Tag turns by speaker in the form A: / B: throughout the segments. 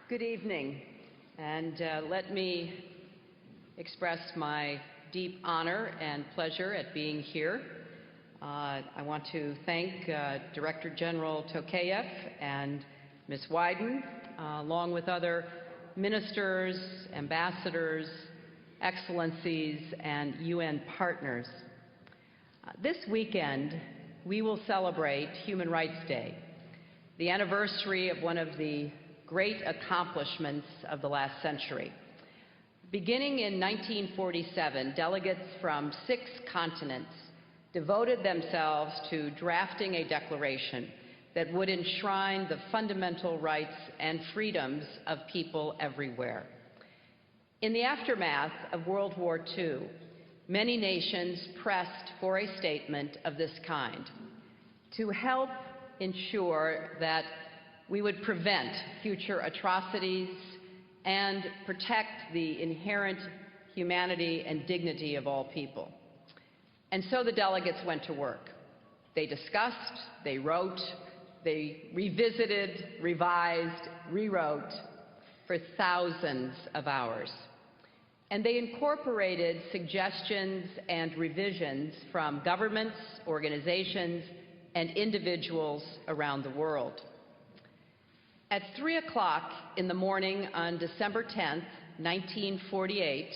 A: Good evening, and let me express my deep honor and pleasure at being here. I want to thank Director General Tokayev and Ms. Wyden, along with other ministers, ambassadors, excellencies, and UN partners. This weekend, we will celebrate Human Rights Day, the anniversary of one of the great accomplishments of the last century. Beginning in 1947, delegates from 6 continents devoted themselves to drafting a declaration that would enshrine the fundamental rights and freedoms of people everywhere. In the aftermath of World War II, many nations pressed for a statement of this kind to help ensure that we would prevent future atrocities and protect the inherent humanity and dignity of all people. And so the delegates went to work. They discussed, they wrote, they revisited, revised, rewrote for thousands of hours. And they incorporated suggestions and revisions from governments, organizations, and individuals around the world. At 3 o'clock in the morning on December 10th, 1948,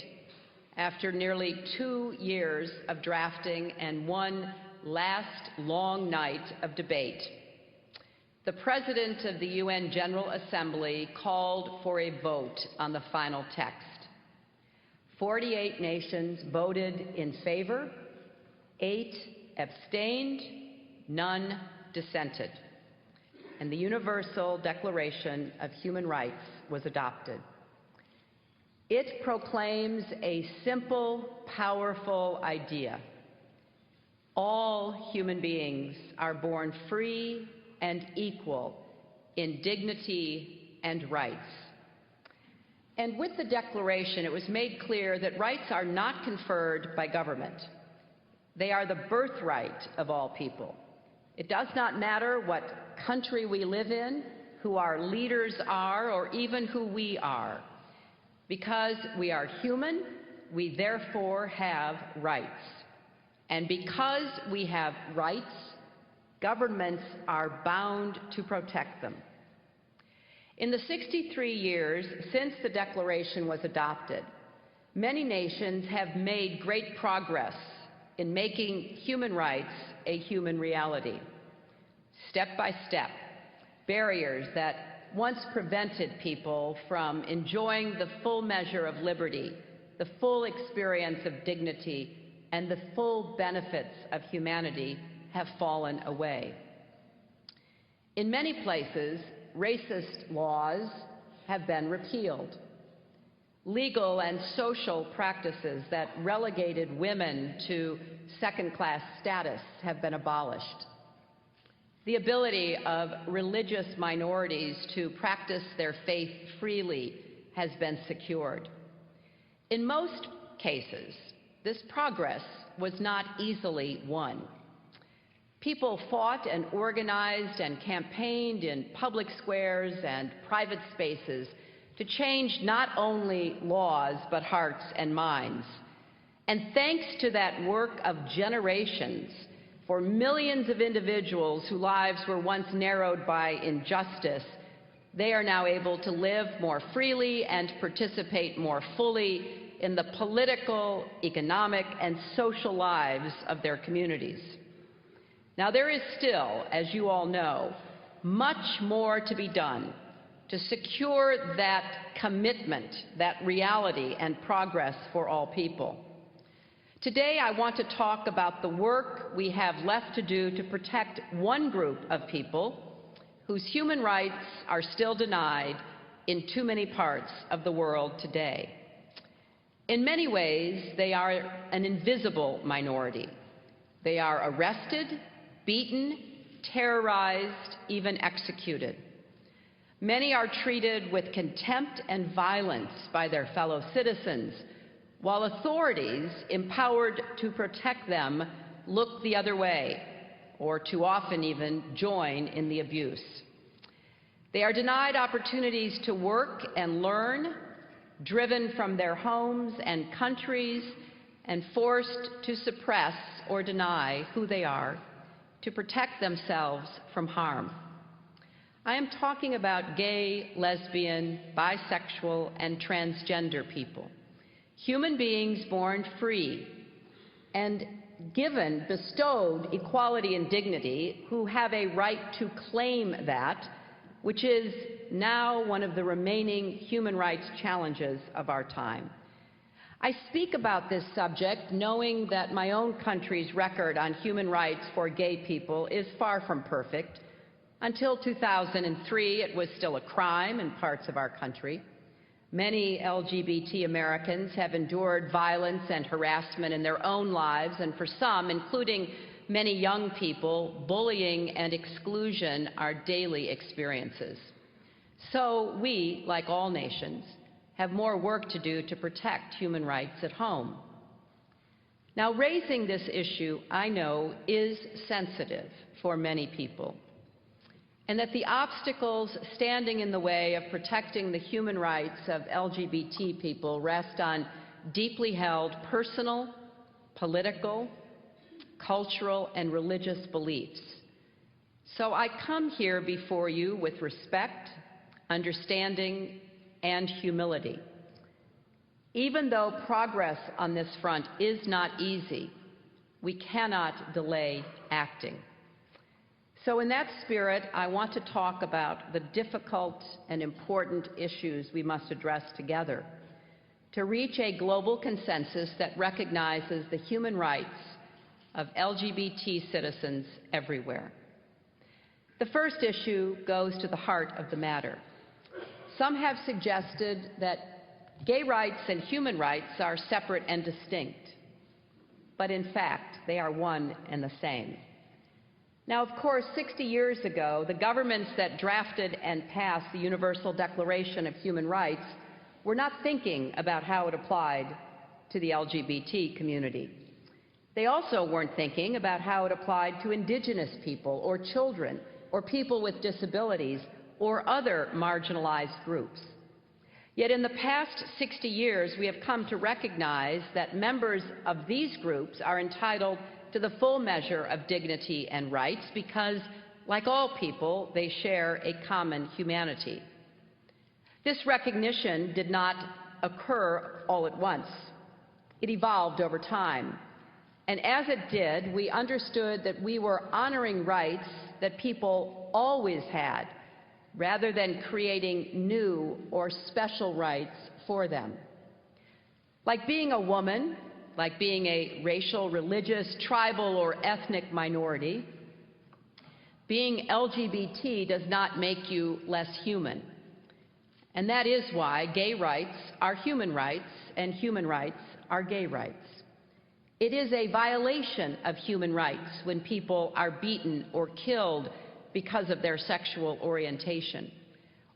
A: after nearly 2 years of drafting and one last long night of debate, the President of the UN General Assembly called for a vote on the final text. 48 nations voted in favor, 8 abstained, none dissented, and the Universal Declaration of Human Rights was adopted. It proclaims a simple, powerful idea. All human beings are born free and equal in dignity and rights. And with the Declaration, it was made clear that rights are not conferred by government. They are the birthright of all people. It does not matter what country we live in, who our leaders are, or even who we are. Because we are human, we therefore have rights. And because we have rights, governments are bound to protect them. In the 63 years since the Declaration was adopted, many nations have made great progress in making human rights a human reality. Step by step, barriers that once prevented people from enjoying the full measure of liberty, the full experience of dignity, and the full benefits of humanity have fallen away. In many places, racist laws have been repealed. Legal and social practices that relegated women to second-class status have been abolished. The ability of religious minorities to practice their faith freely has been secured. In most cases, this progress was not easily won. People fought and organized and campaigned in public squares and private spaces to change not only laws but hearts and minds. And thanks to that work of generations, for millions of individuals whose lives were once narrowed by injustice, they are now able to live more freely and participate more fully in the political, economic, and social lives of their communities. Now, there is still, as you all know, much more to be done to secure that commitment, that reality and progress for all people. Today, I want to talk about the work we have left to do to protect one group of people whose human rights are still denied in too many parts of the world today. In many ways, they are an invisible minority. They are arrested, beaten, terrorized, even executed. Many are treated with contempt and violence by their fellow citizens, while authorities empowered to protect them look the other way, or too often even join in the abuse. They are denied opportunities to work and learn, driven from their homes and countries, and forced to suppress or deny who they are to protect themselves from harm. I am talking about gay, lesbian, bisexual, and transgender people, human beings born free and given, bestowed equality and dignity, who have a right to claim that, which is now one of the remaining human rights challenges of our time. I speak about this subject knowing that my own country's record on human rights for gay people is far from perfect. Until 2003, it was still a crime in parts of our country. Many LGBT Americans have endured violence and harassment in their own lives, and for some, including many young people, bullying and exclusion are daily experiences. So we, like all nations, have more work to do to protect human rights at home. Now, raising this issue, I know, is sensitive for many people, and that the obstacles standing in the way of protecting the human rights of LGBT people rest on deeply held personal, political, cultural, and religious beliefs. So I come here before you with respect, understanding, and humility. Even though progress on this front is not easy, we cannot delay acting. So in that spirit, I want to talk about the difficult and important issues we must address together to reach a global consensus that recognizes the human rights of LGBT citizens everywhere. The first issue goes to the heart of the matter. Some have suggested that gay rights and human rights are separate and distinct, but in fact, they are one and the same. Now, of course, 60 years ago, the governments that drafted and passed the Universal Declaration of Human Rights were not thinking about how it applied to the LGBT community. They also weren't thinking about how it applied to indigenous people or children or people with disabilities or other marginalized groups. Yet in the past 60 years, we have come to recognize that members of these groups are entitled to the full measure of dignity and rights because, like all people, they share a common humanity. This recognition did not occur all at once. It evolved over time. And as it did, we understood that we were honoring rights that people always had, rather than creating new or special rights for them. Like being a woman, like being a racial, religious, tribal, or ethnic minority, being LGBT does not make you less human. And that is why gay rights are human rights and human rights are gay rights. It is a violation of human rights when people are beaten or killed because of their sexual orientation,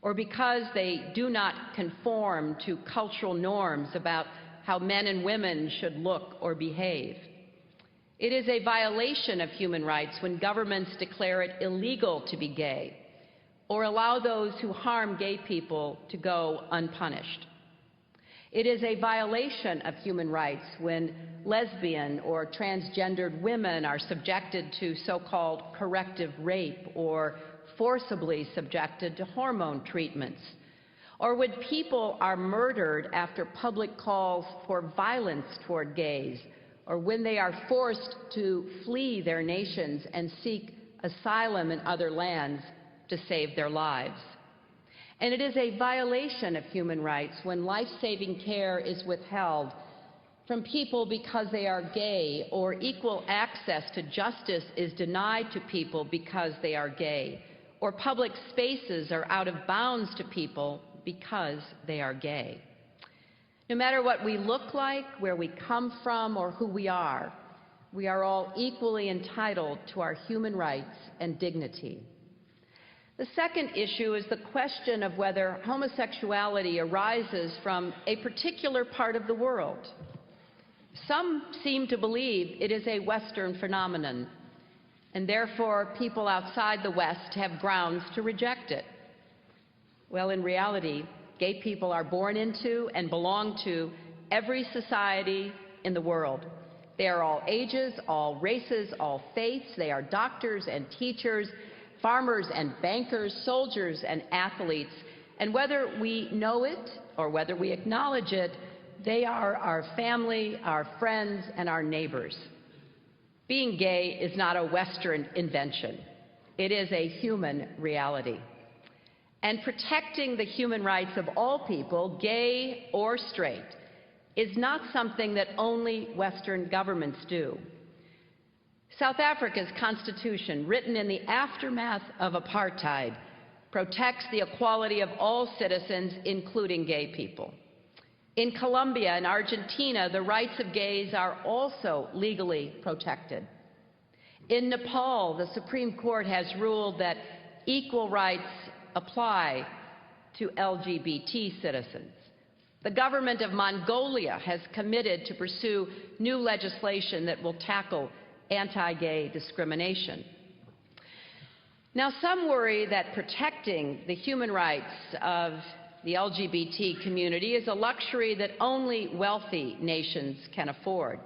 A: or because they do not conform to cultural norms about how men and women should look or behave. It is a violation of human rights when governments declare it illegal to be gay or allow those who harm gay people to go unpunished. It is a violation of human rights when lesbian or transgendered women are subjected to so-called corrective rape or forcibly subjected to hormone treatments, or when people are murdered after public calls for violence toward gays, or when they are forced to flee their nations and seek asylum in other lands to save their lives. And it is a violation of human rights when life-saving care is withheld from people because they are gay, or equal access to justice is denied to people because they are gay, or public spaces are out of bounds to people because they are gay. No matter what we look like, where we come from, or who we are all equally entitled to our human rights and dignity. The second issue is the question of whether homosexuality arises from a particular part of the world. Some seem to believe it is a Western phenomenon, and therefore people outside the West have grounds to reject it. Well, in reality, gay people are born into and belong to every society in the world. They are all ages, all races, all faiths. They are doctors and teachers, farmers and bankers, soldiers and athletes. And whether we know it or whether we acknowledge it, they are our family, our friends, and our neighbors. Being gay is not a Western invention. It is a human reality. And protecting the human rights of all people, gay or straight, is not something that only Western governments do. South Africa's constitution, written in the aftermath of apartheid, protects the equality of all citizens, including gay people. In Colombia and Argentina, the rights of gays are also legally protected. In Nepal, the Supreme Court has ruled that equal rights apply to LGBT citizens. The government of Mongolia has committed to pursue new legislation that will tackle anti-gay discrimination. Now, some worry that protecting the human rights of the LGBT community is a luxury that only wealthy nations can afford.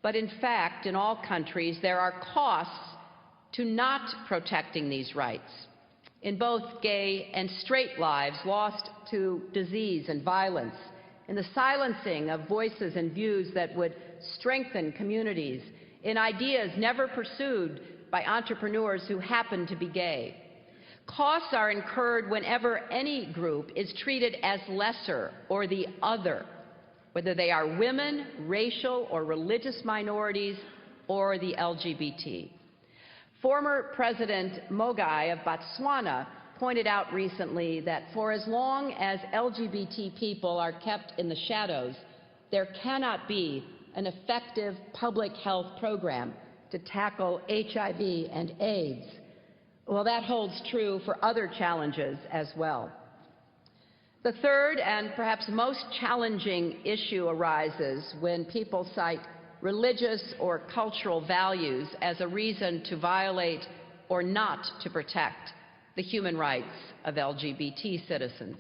A: But in fact, in all countries, there are costs to not protecting these rights. In both gay and straight lives lost to disease and violence, in the silencing of voices and views that would strengthen communities, in ideas never pursued by entrepreneurs who happen to be gay. Costs are incurred whenever any group is treated as lesser or the other, whether they are women, racial or religious minorities, or the LGBT. Former President Mogai of Botswana pointed out recently that for as long as LGBT people are kept in the shadows, there cannot be an effective public health program to tackle HIV and AIDS. Well, that holds true for other challenges as well. The third and perhaps most challenging issue arises when people cite religious or cultural values as a reason to violate or not to protect the human rights of LGBT citizens.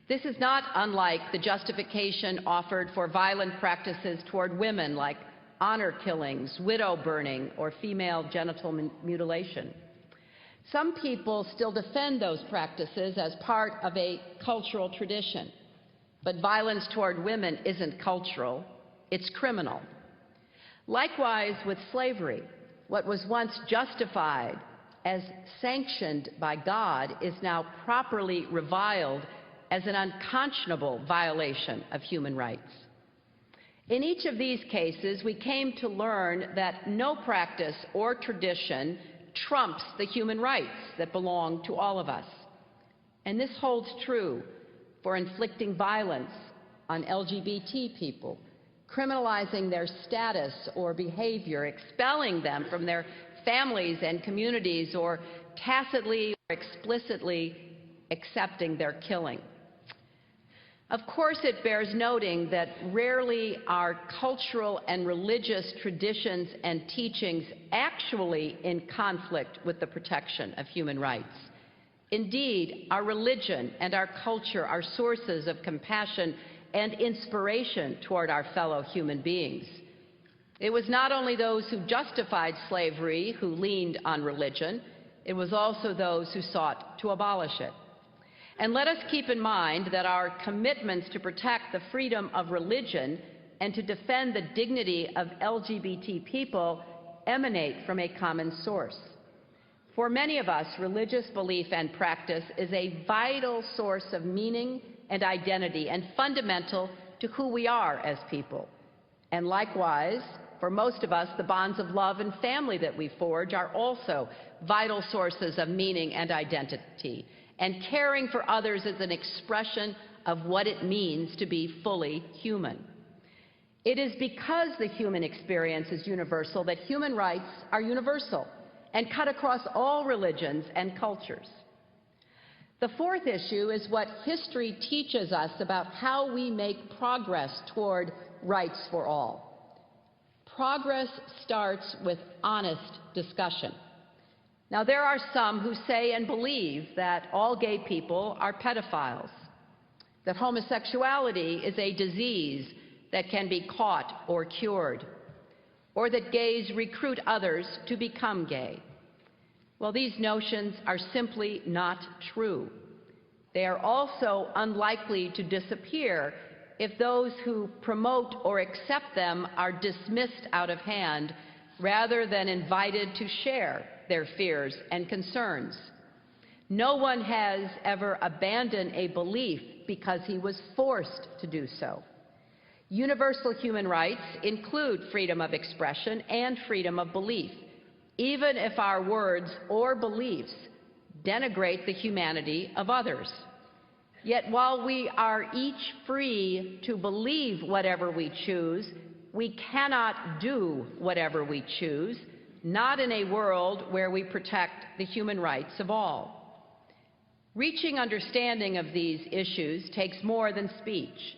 A: This is not unlike the justification offered for violent practices toward women like honor killings, widow burning, or female genital mutilation. Some people still defend those practices as part of a cultural tradition, but violence toward women isn't cultural, it's criminal. Likewise with slavery, what was once justified as sanctioned by God is now properly reviled as an unconscionable violation of human rights. In each of these cases, we came to learn that no practice or tradition trumps the human rights that belong to all of us. And this holds true for inflicting violence on LGBT people, criminalizing their status or behavior, expelling them from their families and communities, or tacitly or explicitly accepting their killing. Of course, it bears noting that rarely are cultural and religious traditions and teachings actually in conflict with the protection of human rights. Indeed, our religion and our culture are sources of compassion and inspiration toward our fellow human beings. It was not only those who justified slavery who leaned on religion, it was also those who sought to abolish it. And let us keep in mind that our commitments to protect the freedom of religion and to defend the dignity of LGBT people emanate from a common source. For many of us, religious belief and practice is a vital source of meaning and identity and fundamental to who we are as people. And likewise, for most of us, the bonds of love and family that we forge are also vital sources of meaning and identity. And caring for others is an expression of what it means to be fully human. It is because the human experience is universal that human rights are universal and cut across all religions and cultures. The fourth issue is what history teaches us about how we make progress toward rights for all. Progress starts with honest discussion. Now, there are some who say and believe that all gay people are pedophiles, that homosexuality is a disease that can be caught or cured, or that gays recruit others to become gay. Well, these notions are simply not true. They are also unlikely to disappear if those who promote or accept them are dismissed out of hand rather than invited to share their fears and concerns. No one has ever abandoned a belief because he was forced to do so. Universal human rights include freedom of expression and freedom of belief, even if our words or beliefs denigrate the humanity of others. Yet while we are each free to believe whatever we choose, we cannot do whatever we choose, not in a world where we protect the human rights of all. Reaching understanding of these issues takes more than speech.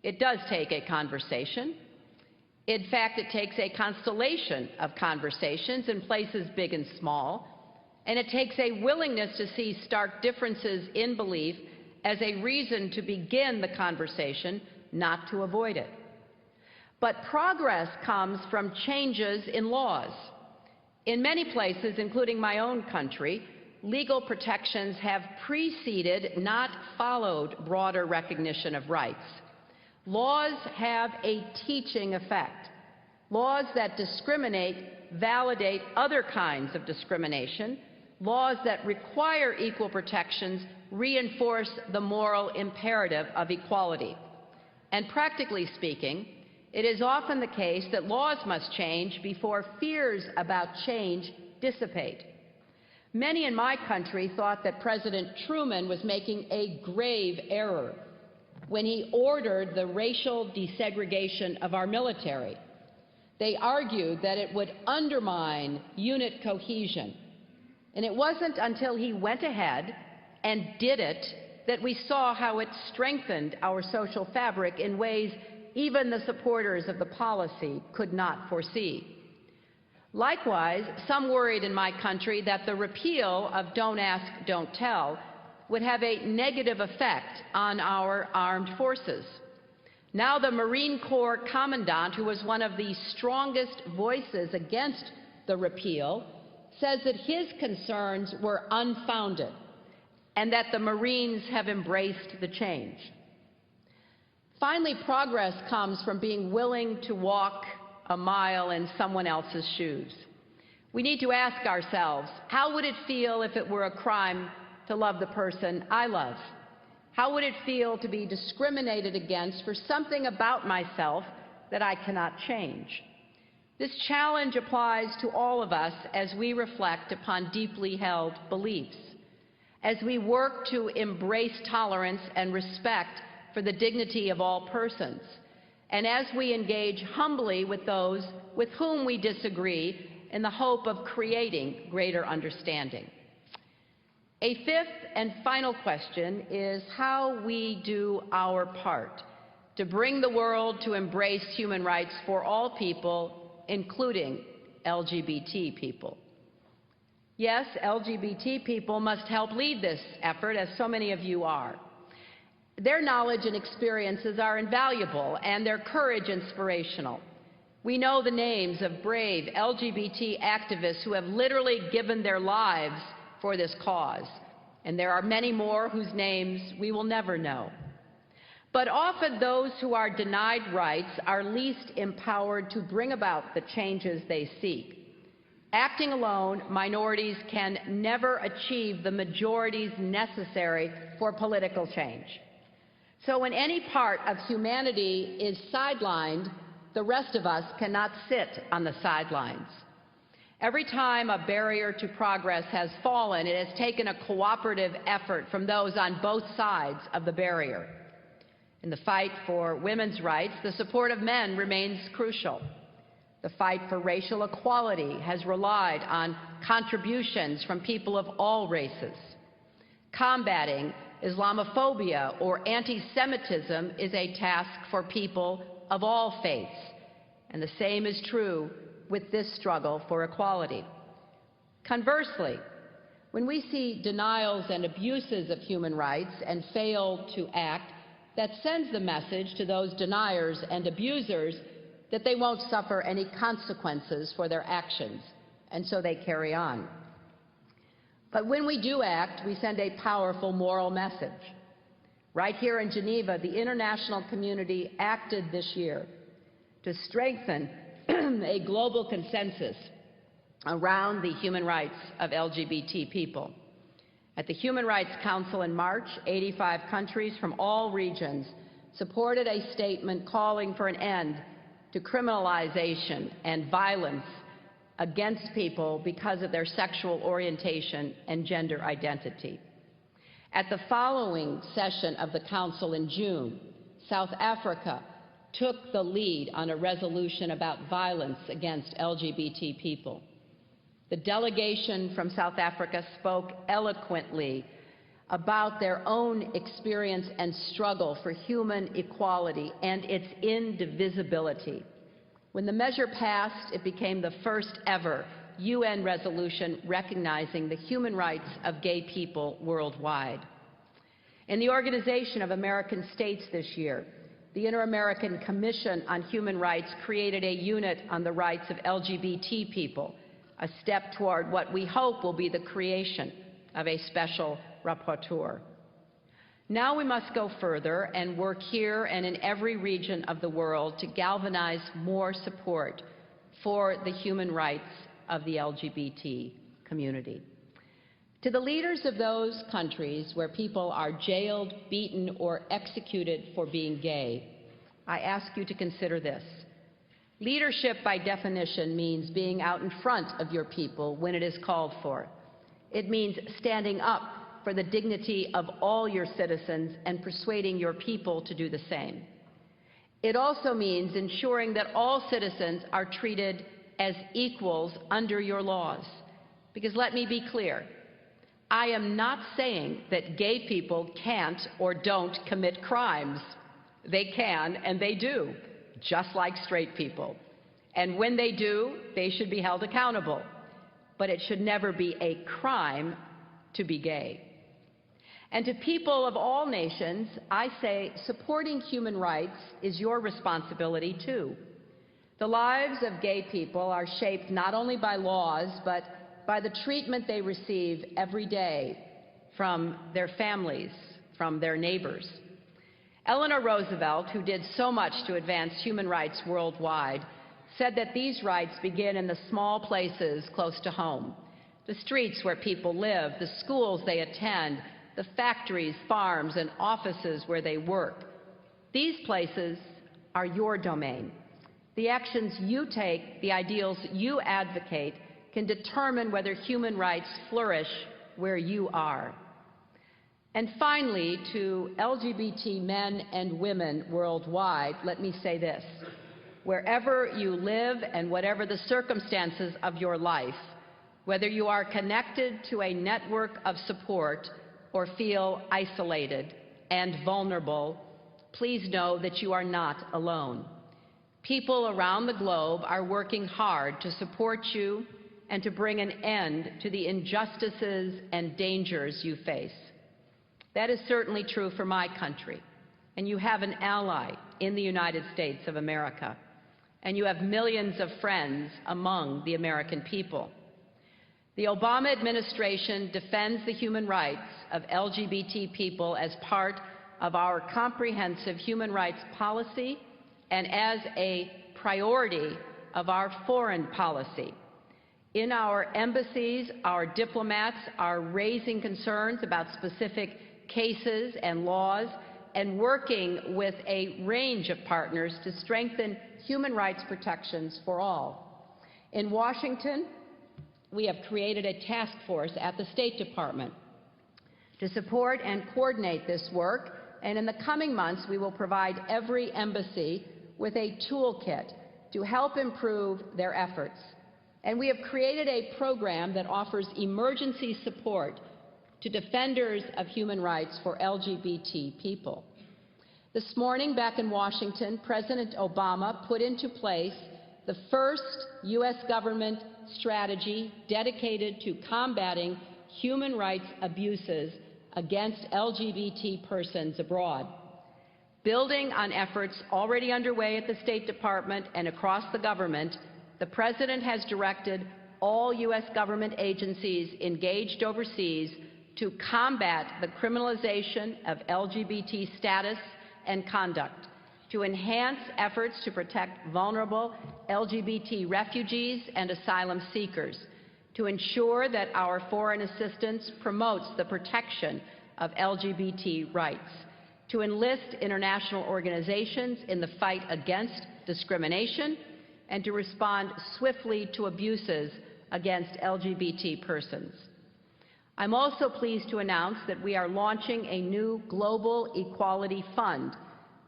A: It does take a conversation. In fact, it takes a constellation of conversations in places big and small, and it takes a willingness to see stark differences in belief as a reason to begin the conversation, not to avoid it. But progress comes from changes in laws. In many places, including my own country, legal protections have preceded, not followed, broader recognition of rights. Laws have a teaching effect. Laws that discriminate validate other kinds of discrimination. Laws that require equal protections reinforce the moral imperative of equality. And practically speaking, it is often the case that laws must change before fears about change dissipate. Many in my country thought that President Truman was making a grave error when he ordered the racial desegregation of our military. They argued that it would undermine unit cohesion. And it wasn't until he went ahead and did it that we saw how it strengthened our social fabric in ways even the supporters of the policy could not foresee. Likewise, some worried in my country that the repeal of Don't Ask, Don't Tell would have a negative effect on our armed forces. Now the Marine Corps Commandant, who was one of the strongest voices against the repeal, says that his concerns were unfounded and that the Marines have embraced the change. Finally, progress comes from being willing to walk a mile in someone else's shoes. We need to ask ourselves, how would it feel if it were a crime to love the person I love? How would it feel to be discriminated against for something about myself that I cannot change? This challenge applies to all of us as we reflect upon deeply held beliefs, as we work to embrace tolerance and respect for the dignity of all persons, and as we engage humbly with those with whom we disagree in the hope of creating greater understanding. A fifth and final question is how we do our part to bring the world to embrace human rights for all people, including LGBT people. Yes, LGBT people must help lead this effort, as so many of you are. Their knowledge and experiences are invaluable, and their courage inspirational. We know the names of brave LGBT activists who have literally given their lives for this cause, and there are many more whose names we will never know. But often those who are denied rights are least empowered to bring about the changes they seek. Acting alone, minorities can never achieve the majorities necessary for political change. So when any part of humanity is sidelined, the rest of us cannot sit on the sidelines. Every time a barrier to progress has fallen, it has taken a cooperative effort from those on both sides of the barrier. In the fight for women's rights, the support of men remains crucial. The fight for racial equality has relied on contributions from people of all races. Combating Islamophobia or anti-Semitism is a task for people of all faiths, and the same is true with this struggle for equality. Conversely, when we see denials and abuses of human rights and fail to act, that sends the message to those deniers and abusers that they won't suffer any consequences for their actions, and so they carry on. But when we do act, we send a powerful moral message. Right here in Geneva, the international community acted this year to strengthen a global consensus around the human rights of LGBT people. At the Human Rights Council in March, 85 countries from all regions supported a statement calling for an end to criminalization and violence against people because of their sexual orientation and gender identity. At the following session of the Council in June, South Africa took the lead on a resolution about violence against LGBT people. The delegation from South Africa spoke eloquently about their own experience and struggle for human equality and its indivisibility. When the measure passed, it became the first ever UN resolution recognizing the human rights of gay people worldwide. In the Organization of American States this year, the Inter-American Commission on Human Rights created a unit on the rights of LGBT people, a step toward what we hope will be the creation of a special rapporteur. Now we must go further and work here and in every region of the world to galvanize more support for the human rights of the LGBT community. To the leaders of those countries where people are jailed, beaten, or executed for being gay, I ask you to consider this. Leadership, by definition, means being out in front of your people when it is called for. It means standing up for the dignity of all your citizens and persuading your people to do the same. It also means ensuring that all citizens are treated as equals under your laws. Because let me be clear, I am not saying that gay people can't or don't commit crimes. They can and they do, just like straight people. And when they do, they should be held accountable. But it should never be a crime to be gay. And to people of all nations, I say supporting human rights is your responsibility too. The lives of gay people are shaped not only by laws, but by the treatment they receive every day from their families, from their neighbors. Eleanor Roosevelt, who did so much to advance human rights worldwide, said that these rights begin in the small places close to home, the streets where people live, the schools they attend, the factories, farms, and offices where they work. These places are your domain. The actions you take, the ideals you advocate, can determine whether human rights flourish where you are. And finally, to LGBT men and women worldwide, let me say this. Wherever you live and whatever the circumstances of your life, whether you are connected to a network of support or feel isolated and vulnerable, please know that you are not alone. People around the globe are working hard to support you and to bring an end to the injustices and dangers you face. That is certainly true for my country, and you have an ally in the United States of America, and you have millions of friends among the American people. The Obama administration defends the human rights of LGBT people as part of our comprehensive human rights policy and as a priority of our foreign policy. In our embassies, our diplomats are raising concerns about specific cases and laws and working with a range of partners to strengthen human rights protections for all. In Washington, we have created a task force at the State Department to support and coordinate this work, and in the coming months we will provide every embassy with a toolkit to help improve their efforts. And we have created a program that offers emergency support to defenders of human rights for LGBT people. This morning, back in Washington, President Obama put into place the first U.S. government strategy dedicated to combating human rights abuses against LGBT persons abroad. Building on efforts already underway at the State Department and across the government, the President has directed all U.S. government agencies engaged overseas to combat the criminalization of LGBT status and conduct, to enhance efforts to protect vulnerable LGBT refugees and asylum seekers, to ensure that our foreign assistance promotes the protection of LGBT rights, to enlist international organizations in the fight against discrimination, and to respond swiftly to abuses against LGBT persons. I'm also pleased to announce that we are launching a new Global Equality Fund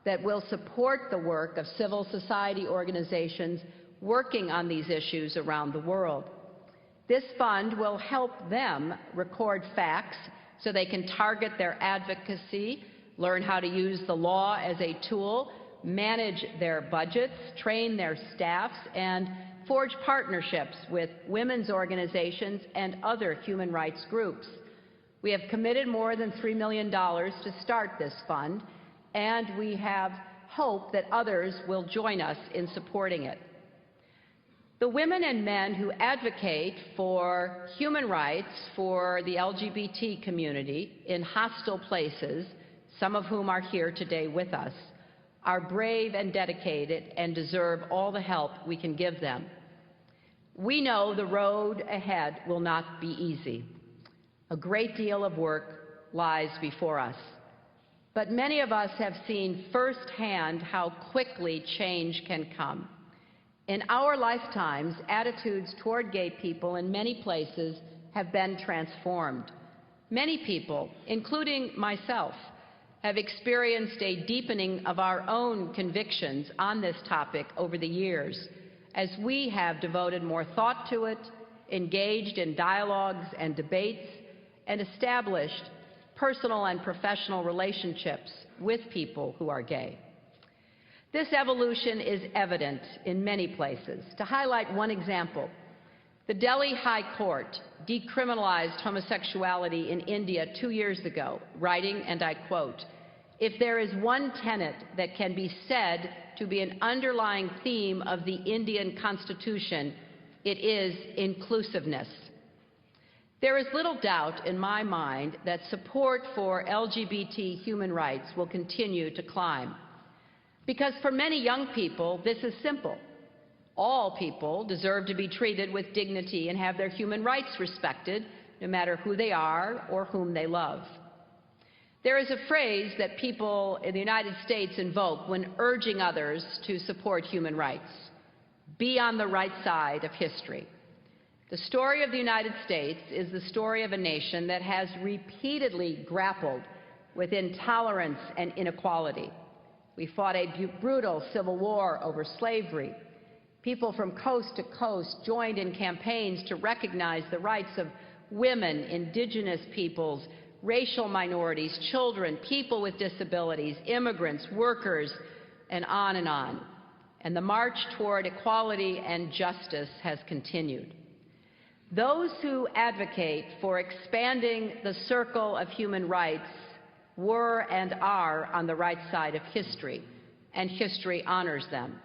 A: that will support the work of civil society organizations working on these issues around the world. This fund will help them record facts so they can target their advocacy, learn how to use the law as a tool, manage their budgets, train their staffs, and forge partnerships with women's organizations and other human rights groups. We have committed more than $3 million to start this fund, and we have hope that others will join us in supporting it. The women and men who advocate for human rights for the LGBT community in hostile places, some of whom are here today with us, are brave and dedicated and deserve all the help we can give them. We know the road ahead will not be easy. A great deal of work lies before us. But many of us have seen firsthand how quickly change can come. In our lifetimes, attitudes toward gay people in many places have been transformed. Many people, including myself, have experienced a deepening of our own convictions on this topic over the years, as we have devoted more thought to it, engaged in dialogues and debates, and established personal and professional relationships with people who are gay. This evolution is evident in many places. To highlight one example, the Delhi High Court decriminalized homosexuality in India 2 years ago, writing, and I quote, "If there is one tenet that can be said to be an underlying theme of the Indian Constitution, it is inclusiveness." There is little doubt in my mind that support for LGBT human rights will continue to climb. Because for many young people, this is simple. All people deserve to be treated with dignity and have their human rights respected, no matter who they are or whom they love. There is a phrase that people in the United States invoke when urging others to support human rights: be on the right side of history. The story of the United States is the story of a nation that has repeatedly grappled with intolerance and inequality. We fought a brutal civil war over slavery. People from coast to coast joined in campaigns to recognize the rights of women, indigenous peoples, racial minorities, children, people with disabilities, immigrants, workers, and on and on. And the march toward equality and justice has continued. Those who advocate for expanding the circle of human rights were and are on the right side of history, and history honors them.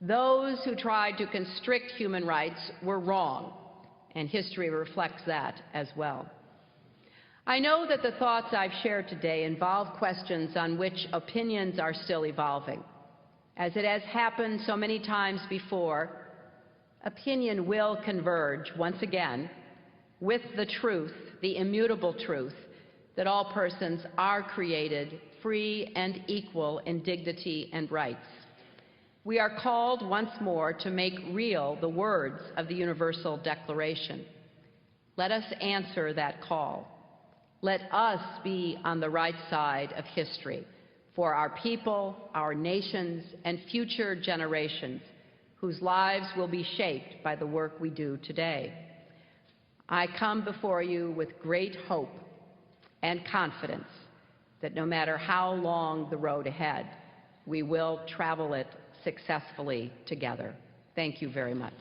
A: Those who tried to constrict human rights were wrong, and history reflects that as well. I know that the thoughts I've shared today involve questions on which opinions are still evolving. As it has happened so many times before, opinion will converge once again with the truth, the immutable truth, that all persons are created free and equal in dignity and rights. We are called once more to make real the words of the Universal Declaration. Let us answer that call. Let us be on the right side of history for our people, our nations, and future generations whose lives will be shaped by the work we do today. I come before you with great hope and confidence that no matter how long the road ahead, we will travel it successfully together. Thank you very much.